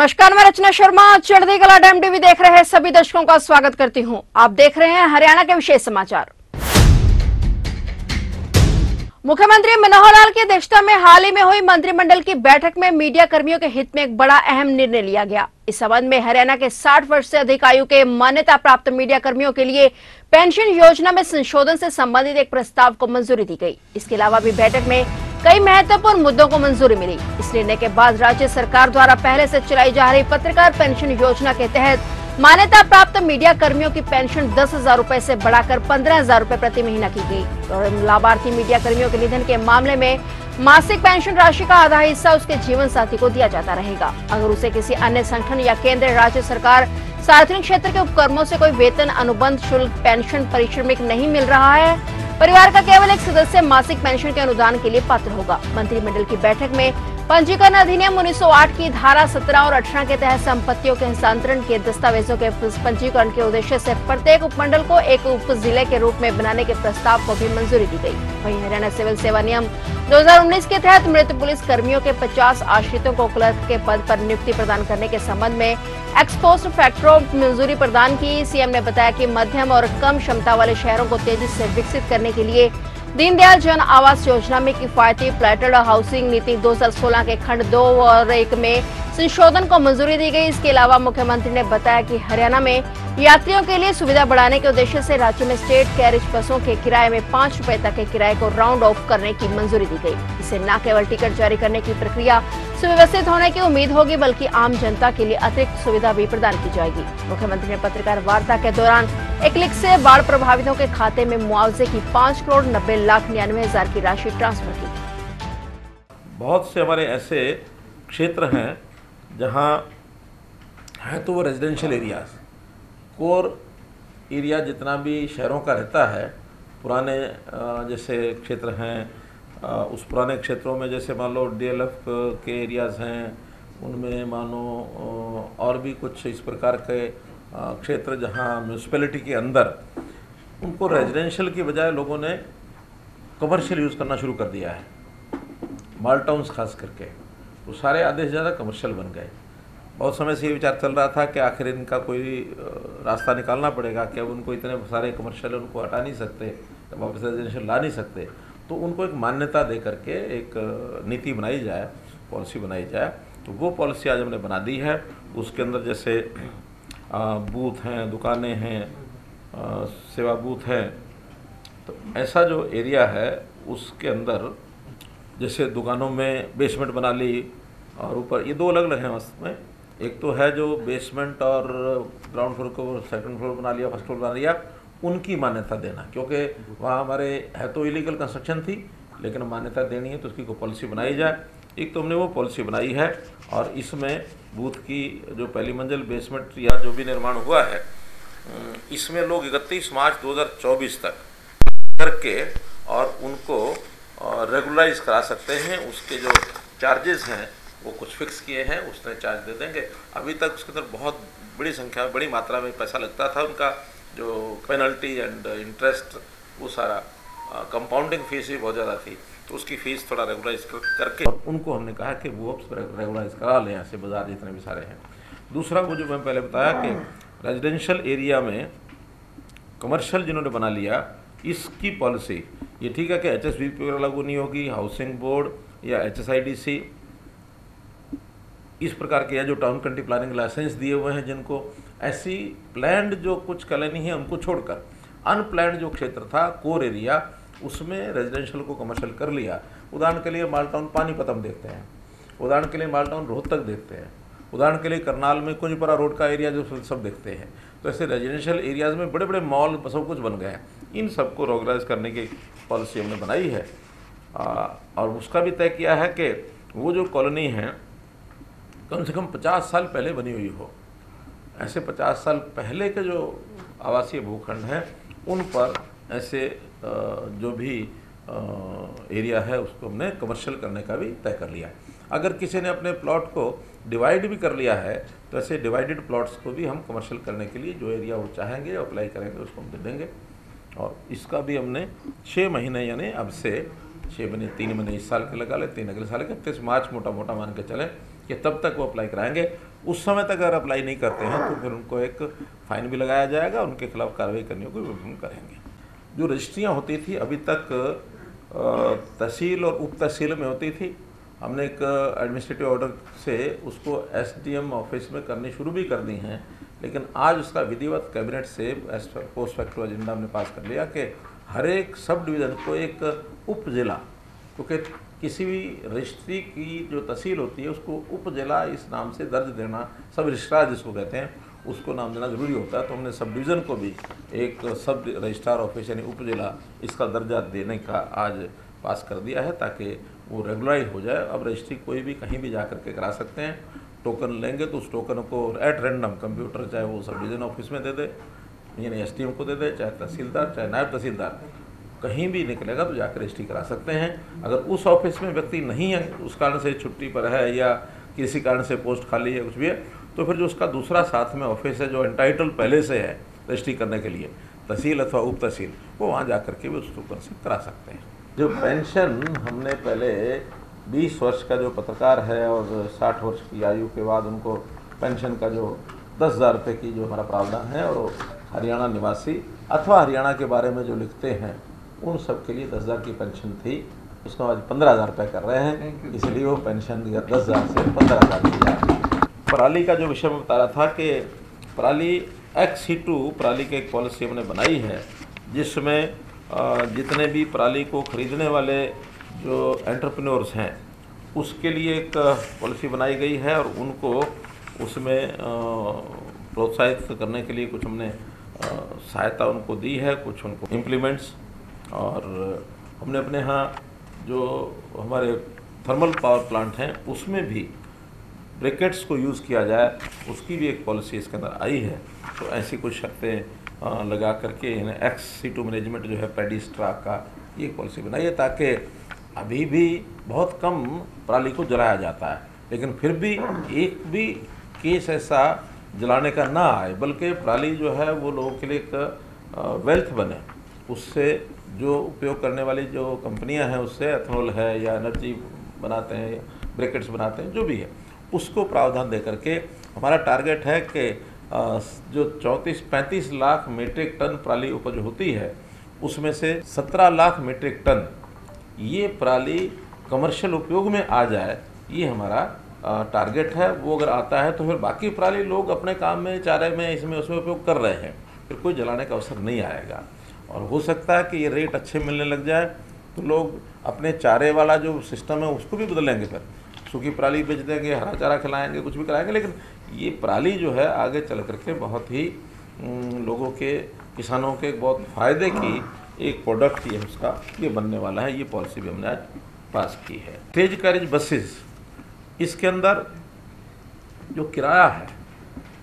नमस्कार, मैं रचना शर्मा चढ़ती कला टाइम टीवी देख रहे सभी दर्शकों का स्वागत करती हूं। आप देख रहे हैं हरियाणा के विशेष समाचार। मुख्यमंत्री मनोहर लाल की अध्यक्षता में हाल ही में हुई मंत्रिमंडल की बैठक में मीडिया कर्मियों के हित में एक बड़ा अहम निर्णय लिया गया। इस संबंध में हरियाणा के 60 वर्ष से अधिक आयु के मान्यता प्राप्त मीडिया कर्मियों के लिए पेंशन योजना में संशोधन से संबंधित एक प्रस्ताव को मंजूरी दी गई। इसके अलावा भी बैठक में कई महत्वपूर्ण मुद्दों को मंजूरी मिली। इस निर्णय के बाद राज्य सरकार द्वारा पहले से चलाई जा रही पत्रकार पेंशन योजना के तहत मान्यता प्राप्त मीडिया कर्मियों की पेंशन 10,000 रूपए से बढ़ाकर 15,000 रूपए प्रति महीना की गई और लाभार्थी मीडिया कर्मियों के निधन के मामले में मासिक पेंशन राशि का आधा हिस्सा उसके जीवन साथी को दिया जाता रहेगा। अगर उसे किसी अन्य संगठन या केंद्र राज्य सरकार सार्वजनिक क्षेत्र के उपक्रमों से कोई वेतन, अनुबंध, शुल्क, पेंशन, पारिश्रमिक नहीं मिल रहा है, परिवार का केवल एक सदस्य मासिक पेंशन के अनुदान के लिए पात्र होगा। मंत्रिमंडल की बैठक में पंजीकरण अधिनियम 1908 की धारा 17 और 18 के तहत संपत्तियों के हस्तांतरण के दस्तावेजों के पंजीकरण के उद्देश्य से प्रत्येक उपमंडल को एक उप जिले के रूप में बनाने के प्रस्ताव को भी मंजूरी दी गई। वहीं हरियाणा सिविल सेवा नियम 2019 के तहत मृत पुलिस कर्मियों के 50 आश्रितों को क्लर्क के पद पर नियुक्ति प्रदान करने के संबंध में एक्स पोस्ट फैक्टो मंजूरी प्रदान की। सीएम ने बताया कि मध्यम और कम क्षमता वाले शहरों को तेजी से विकसित करने के लिए दीनदयाल जन आवास योजना में किफायती फ्लैटेड हाउसिंग नीति 2016 के खंड 2 और 1 में संशोधन को मंजूरी दी गई। इसके अलावा मुख्यमंत्री ने बताया कि हरियाणा में यात्रियों के लिए सुविधा बढ़ाने के उद्देश्य से राज्य में स्टेट कैरेज बसों के किराए में 5 रुपए तक के किराए को राउंड ऑफ करने की मंजूरी दी गई। इससे न केवल टिकट जारी करने की प्रक्रिया सुव्यवस्थित होने की उम्मीद होगी, बल्कि आम जनता के लिए अतिरिक्त सुविधा भी प्रदान की जाएगी। मुख्यमंत्री ने पत्रकार वार्ता के दौरान एक क्लिक से बाढ़ प्रभावितों के खाते में मुआवजे की 5,90,99,000 की राशि ट्रांसफर की। बहुत से हमारे ऐसे क्षेत्र हैं जहाँ है तो वो रेजिडेंशियल एरियाज, कोर एरिया जितना भी शहरों का रहता है, पुराने जैसे क्षेत्र हैं, उस पुराने क्षेत्रों में जैसे मान लो डीएलएफ के एरियाज़ हैं, उनमें मानो और भी कुछ इस प्रकार के क्षेत्र जहाँ म्यूनसिपैलिटी के अंदर उनको रेजिडेंशियल की बजाय लोगों ने कमर्शियल यूज़ करना शुरू कर दिया है। मॉल टाउन्स खास करके तो सारे आधे से ज़्यादा कमर्शियल बन गए। बहुत समय से ये विचार चल रहा था कि आखिर इनका कोई रास्ता निकालना पड़ेगा कि अब उनको इतने सारे कमर्शियल उनको हटा नहीं सकते, वापस रेजिडेंशियल ला नहीं सकते, तो उनको एक मान्यता दे करके एक नीति बनाई जाए, पॉलिसी बनाई जाए। तो वो पॉलिसी आज हमने बना दी है। उसके अंदर जैसे बूथ हैं, दुकानें हैं, सेवा बूथ हैं, तो ऐसा जो एरिया है उसके अंदर जैसे दुकानों में बेसमेंट बना ली और ऊपर, ये 2 अलग अलग हैं उसमें। एक तो है जो बेसमेंट और ग्राउंड फ्लोर को सेकंड फ्लोर बना लिया, फर्स्ट फ्लोर बना लिया, उनकी मान्यता देना, क्योंकि वहाँ हमारे है तो इलीगल कंस्ट्रक्शन थी, लेकिन मान्यता देनी है तो उसकी कोई पॉलिसी बनाई जाए। एक तो हमने वो पॉलिसी बनाई है और इसमें बूथ की जो पहली मंजिल बेसमेंट या जो भी निर्माण हुआ है, इसमें लोग 31 मार्च 2024 तक करके और उनको रेगुलराइज करा सकते हैं। उसके जो चार्जेस हैं वो कुछ फिक्स किए हैं, उसने चार्ज दे देंगे। अभी तक उसके अंदर बहुत बड़ी संख्या, बड़ी मात्रा में पैसा लगता था, उनका जो पेनल्टी एंड इंटरेस्ट, वो सारा कंपाउंडिंग फीस भी बहुत ज़्यादा थी, तो उसकी फ़ीस थोड़ा रेगुलराइज करके और उनको हमने कहा कि वो रेगुलराइज करा लें, ऐसे बाजार जितने भी सारे हैं। दूसरा वो जो मैं पहले बताया कि रेजिडेंशियल एरिया में कमर्शियल जिन्होंने बना लिया, इसकी पॉलिसी ये ठीक है कि HSBP वगैरह लागू नहीं होगी, हाउसिंग बोर्ड या HSIDC इस प्रकार के, या जो टाउन कंट्री प्लानिंग लाइसेंस दिए हुए हैं जिनको, ऐसी प्लैंड जो कुछ कॉलोनी है उनको छोड़कर अनप्लैंड जो क्षेत्र था कोर एरिया, उसमें रेजिडेंशियल को कमर्शियल कर लिया। उदाहरण के लिए माल टाउन पानीपत हम देखते हैं, उदाहरण के लिए माल टाउन रोहतक देखते हैं, उदाहरण के लिए करनाल में कुंजपरा रोड का एरिया जो सब देखते हैं। तो ऐसे रेजिडेंशियल एरियाज़ में बड़े बड़े मॉल सब कुछ बन गए हैं। इन सबको रेगुलराइज करने की पॉलिसी हमने बनाई है और उसका भी तय किया है कि वो जो कॉलोनी है कम से कम 50 साल पहले बनी हुई हो। ऐसे 50 साल पहले के जो आवासीय भूखंड हैं उन पर ऐसे जो भी एरिया है उसको हमने कमर्शियल करने का भी तय कर लिया। अगर किसी ने अपने प्लॉट को डिवाइड भी कर लिया है तो ऐसे डिवाइडेड प्लॉट्स को भी हम कमर्शियल करने के लिए जो एरिया वो चाहेंगे अप्लाई करेंगे उसको हम दे देंगे। और इसका भी हमने 6 महीने यानी अब से 6 महीने 3 महीने इस साल के लगा ले, 3 अगले साल के 31 मार्च मोटा मोटा मान के चलें कि तब तक वो अप्लाई कराएंगे। उस समय तक अगर अप्लाई नहीं करते हैं तो फिर उनको एक फ़ाइन भी लगाया जाएगा, उनके खिलाफ कार्रवाई करने को भी करेंगे। जो रजिस्ट्रियाँ होती थी अभी तक तहसील और उप तहसील में होती थी, हमने एक एडमिनिस्ट्रेटिव ऑर्डर से उसको एसडीएम ऑफिस में करनी शुरू भी कर दी हैं, लेकिन आज उसका विधिवत कैबिनेट से पोस्ट फैक्टो एजेंडा हमने पास कर लिया कि हर एक सब डिवीज़न को एक उप जिला, क्योंकि किसी भी रजिस्ट्री की जो तहसील होती है उसको उप जिला इस नाम से दर्ज देना, सब रजिस्ट्रार जिसको कहते हैं उसको नाम देना ज़रूरी होता है। तो हमने सब डिवीज़न को भी एक सब रजिस्ट्रार ऑफिस यानी उप जिला इसका दर्जा देने का आज पास कर दिया है, ताकि वो रेगुलराइज हो जाए। अब रजिस्ट्री कोई भी कहीं भी जा करके करा सकते हैं। टोकन लेंगे तो उस टोकन को एट रैंडम कंप्यूटर चाहे वो सब डिवीज़न ऑफिस में दे दे, यानी एसडीएम को दे दे, चाहे तहसीलदार चाहे नायब तहसीलदार, कहीं भी निकलेगा तो जाकर रजिस्ट्री करा सकते हैं। अगर उस ऑफिस में व्यक्ति नहीं है, उस कारण से छुट्टी पर है या किसी कारण से पोस्ट खाली है, कुछ भी है, तो फिर जो उसका दूसरा साथ में ऑफिस है जो एंटाइटल पहले से है रजिस्ट्री करने के लिए, तहसील अथवा उप तहसील, वो वहाँ जा करके भी उस टोकन से करा सकते हैं। जो पेंशन हमने पहले 20 वर्ष का जो पत्रकार है और 60 वर्ष की आयु के बाद उनको पेंशन का जो 10,000 रुपये की जो हमारा प्रावधान है, और हरियाणा निवासी अथवा हरियाणा के बारे में जो लिखते हैं उन सब के लिए 10,000 की पेंशन थी, उसको आज 15,000 रुपये कर रहे हैं, इसलिए वो पेंशन 10,000 से 15,000 की जा रही है। पराली का जो विषय मैं बता रहा था कि पराली XC2 पराली की एक पॉलिसी हमने बनाई है, जिसमें जितने भी पराली को खरीदने वाले जो एंटरप्रेन्योर्स हैं उसके लिए एक पॉलिसी बनाई गई है, और उनको उसमें प्रोत्साहित करने के लिए कुछ हमने सहायता उनको दी है, कुछ उनको इम्प्लीमेंट्स, और हमने अपने यहाँ जो हमारे थर्मल पावर प्लांट हैं उसमें भी ब्रिकेट्स को यूज़ किया जाए, उसकी भी एक पॉलिसी इसके अंदर आई है। तो ऐसी कुछ शर्तें लगा करके XC2 मैनेजमेंट जो है पैडी स्ट्राक का ये पॉलिसी बनाई है, ताकि अभी भी बहुत कम पराली को जलाया जाता है, लेकिन फिर भी एक भी केस ऐसा जलाने का ना आए, बल्कि पराली जो है वो लोगों के लिए एक वेल्थ बने। उससे जो उपयोग करने वाली जो कंपनियां हैं, उससे एथेनॉल है या एनर्जी बनाते हैं, ब्रिकेट्स बनाते हैं, जो भी है, उसको प्रावधान दे करके हमारा टारगेट है कि जो 34-35 लाख मीट्रिक टन पराली उपज होती है उसमें से 17 लाख मीट्रिक टन ये पराली कमर्शियल उपयोग में आ जाए, ये हमारा टारगेट है। वो अगर आता है तो फिर बाकी पराली लोग अपने काम में, चारे में, इसमें उसमें उपयोग कर रहे हैं, फिर कोई जलाने का अवसर नहीं आएगा। और हो सकता है कि ये रेट अच्छे मिलने लग जाए तो लोग अपने चारे वाला जो सिस्टम है उसको भी बदलेंगे, फिर सूखी पराली बेच देंगे, हरा चारा खिलाएंगे, कुछ भी कराएंगे, लेकिन ये पराली जो है आगे चल करके बहुत ही लोगों के, किसानों के बहुत फ़ायदे की एक प्रोडक्ट ये उसका ये बनने वाला है। ये पॉलिसी भी हमने आज पास की है। स्टेज कैरेज बसेस, इसके अंदर जो किराया है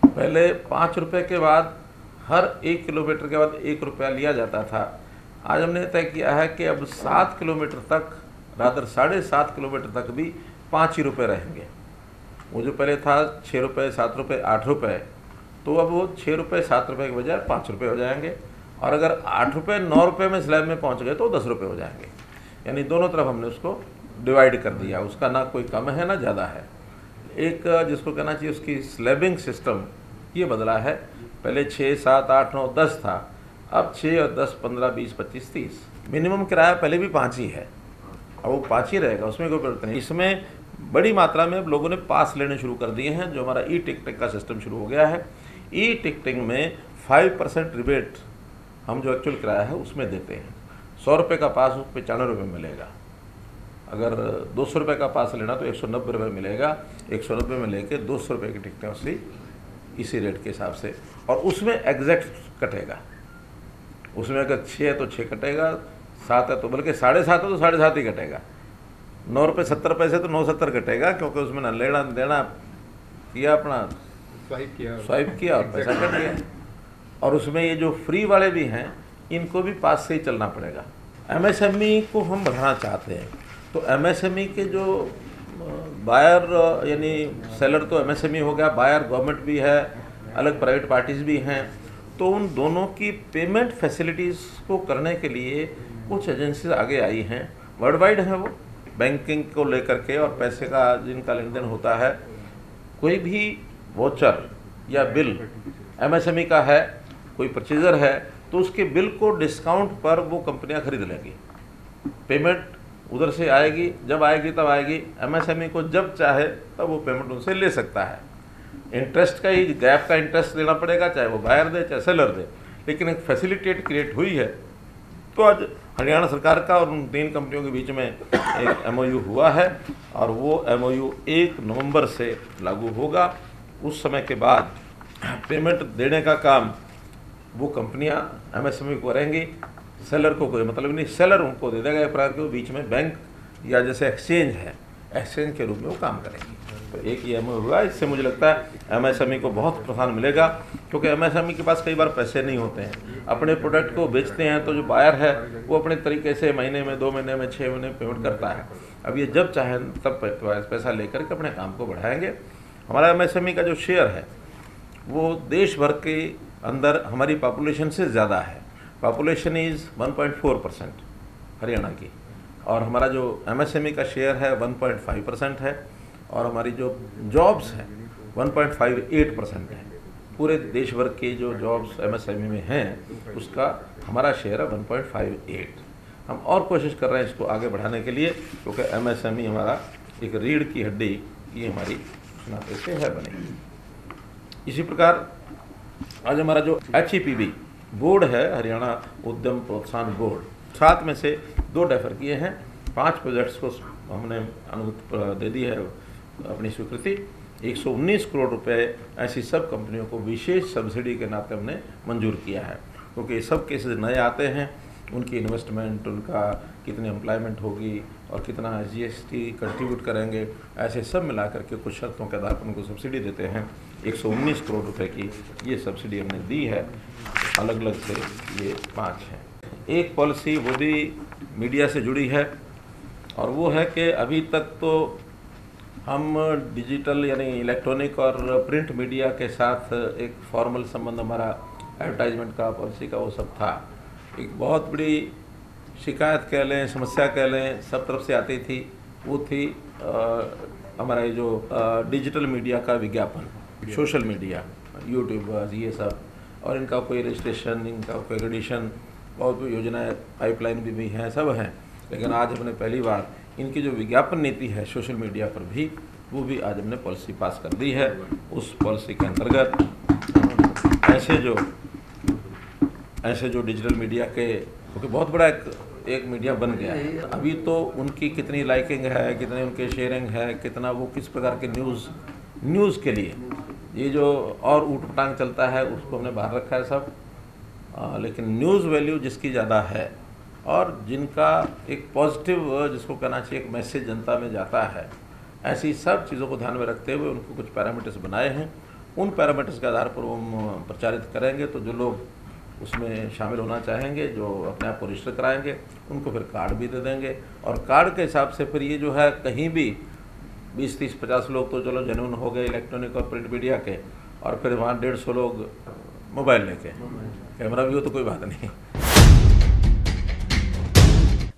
पहले 5 रुपये के बाद हर 1 किलोमीटर के बाद 1 रुपया लिया जाता था। आज हमने तय किया है कि अब 7 किलोमीटर तक, रादर 7.5 किलोमीटर तक भी 5 ही रुपये रहेंगे। वो जो पहले था 6 रुपये, 7 रुपये, 8 रुपये, तो अब वो 6 रुपये 7 रुपये के बजाय 5 रुपये हो जाएंगे। और अगर 8 रुपये 9 रुपये में स्लैब में पहुंच गए तो 10 रुपये हो जाएंगे। यानी दोनों तरफ हमने उसको डिवाइड कर दिया, उसका ना कोई कम है ना ज़्यादा है। एक जिसको कहना चाहिए उसकी स्लैबिंग सिस्टम ये बदला है। पहले 6, 7, 8, 9, 10 था, अब 6 और 10, 15, 20, 25, 30। मिनिमम किराया पहले भी 5 ही है, अब वो 5 ही रहेगा, उसमें कोई परिवर्तन नहीं। इसमें बड़ी मात्रा में अब लोगों ने पास लेने शुरू कर दिए हैं, जो हमारा ई-टिकटिंग का सिस्टम शुरू हो गया है। ई-टिकटिंग में 5% रिबेट हम जो एक्चुअल किराया है उसमें देते हैं। 100 रुपये का पास 95 रुपये मिलेगा। अगर 200 रुपये का पास लेना तो 190 रुपये मिलेगा। 190 में लेके 200 रुपये की टिकटें उसी इसी रेट के हिसाब से, और उसमें एग्जैक्ट कटेगा। उसमें अगर 6 है तो 6 कटेगा, 7 है तो, बल्कि 7.5 है तो 7.5 ही कटेगा। 9 रुपये 70 पैसे तो 9.70 कटेगा, क्योंकि उसमें ना लेना देना किया, अपना स्वाइप किया और पैसा कट गया। और उसमें ये जो फ्री वाले भी हैं इनको भी पास से ही चलना पड़ेगा। MSME को हम बढ़ाना चाहते हैं, तो MSME के जो बायर यानी सेलर तो MSME हो गया, बायर गवर्नमेंट भी है, अलग प्राइवेट पार्टीज़ भी हैं, तो उन दोनों की पेमेंट फैसिलिटीज़ को करने के लिए कुछ एजेंसीज आगे आई हैं। वर्ल्ड वाइड हैं वो, बैंकिंग को लेकर के और पैसे का जिनका लेन देन होता है, कोई भी वोचर या बिल एमएसएमई का है, कोई परचेजर है, तो उसके बिल को डिस्काउंट पर वो कंपनियां खरीद लेंगी। पेमेंट उधर से आएगी, जब आएगी तब आएगी। एमएसएमई को जब चाहे तब वो पेमेंट उनसे ले सकता है। इंटरेस्ट का ही, गैप का इंटरेस्ट देना पड़ेगा, चाहे वो बायर दे चाहे सेलर दे, लेकिन एक फैसिलिटेट क्रिएट हुई है। तो आज हरियाणा सरकार का और उन 3 कंपनियों के बीच में एक एमओयू हुआ है और वो एमओयू 1 नवंबर से लागू होगा। उस समय के बाद पेमेंट देने का काम वो कंपनियां एमएसएमई को करेंगी, सेलर को कोई मतलब नहीं। सेलर उनको दे देगा अप्रैल के बीच में बैंक या जैसे एक्सचेंज है, एक्सचेंज के रूप में वो काम करेंगी। तो एक ये एमओयू हुआ, इससे मुझे लगता है एमएसएमई को बहुत प्रोत्साहन मिलेगा, क्योंकि एमएसएमई के पास कई बार पैसे नहीं होते हैं। अपने प्रोडक्ट को बेचते हैं तो जो बायर है वो अपने तरीके से महीने में, 2 महीने में, 6 महीने पेमेंट करता है। अब ये जब चाहे तब पैसा लेकर के अपने काम को बढ़ाएंगे। हमारा एमएसएमई का जो शेयर है वो देश भर के अंदर हमारी पॉपुलेशन से ज़्यादा है। पॉपुलेशन इज़ 1.4% हरियाणा की, और हमारा जो एमएसएमई का शेयर है 1.5% है, और हमारी जो जॉब्स हैं 1.58% है। पूरे देश भर के जो जॉब्स एमएसएमई में हैं उसका हमारा शेयर है 1.58। हम और कोशिश कर रहे हैं इसको आगे बढ़ाने के लिए, क्योंकि एमएसएमई हमारा एक रीढ़ की हड्डी ये हमारी उस नाते से है बनी। इसी प्रकार आज हमारा जो HEPB बोर्ड है, हरियाणा उद्यम प्रोत्साहन बोर्ड, 7 में से 2 डेफर किए हैं। 5 प्रोजेक्ट्स को हमने अनुमति दे दी है, अपनी स्वीकृति। 119 करोड़ रुपए ऐसी सब कंपनियों को विशेष सब्सिडी के नाते हमने मंजूर किया है, क्योंकि सब केसेस नए आते हैं, उनकी इन्वेस्टमेंट, उनका कितनी एम्प्लॉयमेंट होगी और कितना GST कंट्रीब्यूट करेंगे, ऐसे सब मिला करके कुछ शर्तों के आधार पर उनको सब्सिडी देते हैं। 119 करोड़ रुपए की ये सब्सिडी हमने दी है। अलग अलग से ये 5 हैं। एक पॉलिसी वो भी मीडिया से जुड़ी है, और वो है कि अभी तक तो हम डिजिटल यानी इलेक्ट्रॉनिक और प्रिंट मीडिया के साथ एक फॉर्मल संबंध हमारा एडवर्टाइजमेंट का, पॉलिसी का वो सब था। एक बहुत बड़ी शिकायत कह लें, समस्या कह लें, सब तरफ से आती थी, वो थी हमारा ये जो डिजिटल मीडिया का विज्ञापन, सोशल मीडिया, यूट्यूब, ये सब, और इनका कोई रजिस्ट्रेशन, इनका कोई एडिशन, बहुत योजनाएं पाइपलाइन भी हैं, सब हैं। लेकिन आज हमने पहली बार इनकी जो विज्ञापन नीति है सोशल मीडिया पर भी, वो भी आज हमने पॉलिसी पास कर दी है। उस पॉलिसी के अंतर्गत ऐसे जो डिजिटल मीडिया के, क्योंकि बहुत बड़ा एक मीडिया बन गया है, अभी तो उनकी कितनी लाइकिंग है, कितने उनके शेयरिंग है, कितना वो किस प्रकार के न्यूज़ के लिए ये जो और ऊट-पटांग चलता है उसको हमने बाहर रखा है सब। लेकिन न्यूज़ वैल्यू जिसकी ज़्यादा है और जिनका एक पॉजिटिव, जिसको कहना चाहिए, एक मैसेज जनता में जाता है, ऐसी सब चीज़ों को ध्यान में रखते हुए उनको कुछ पैरामीटर्स बनाए हैं। उन पैरामीटर्स के आधार पर हम प्रचारित करेंगे, तो जो लोग उसमें शामिल होना चाहेंगे, जो अपने आप को रजिस्टर कराएंगे, उनको फिर कार्ड भी दे देंगे। और कार्ड के हिसाब से फिर ये जो है कहीं भी 20, 30, 50 लोग तो चलो जेन्युइन हो गए इलेक्ट्रॉनिक और प्रिंट मीडिया के, और फिर वहाँ 150 लोग मोबाइल लेके, कैमरा भी हो तो कोई बात नहीं।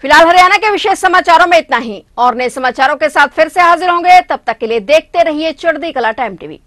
फिलहाल हरियाणा के विशेष समाचारों में इतना ही, और नए समाचारों के साथ फिर से हाजिर होंगे। तब तक के लिए देखते रहिए चढ़ती कला टाइम टीवी।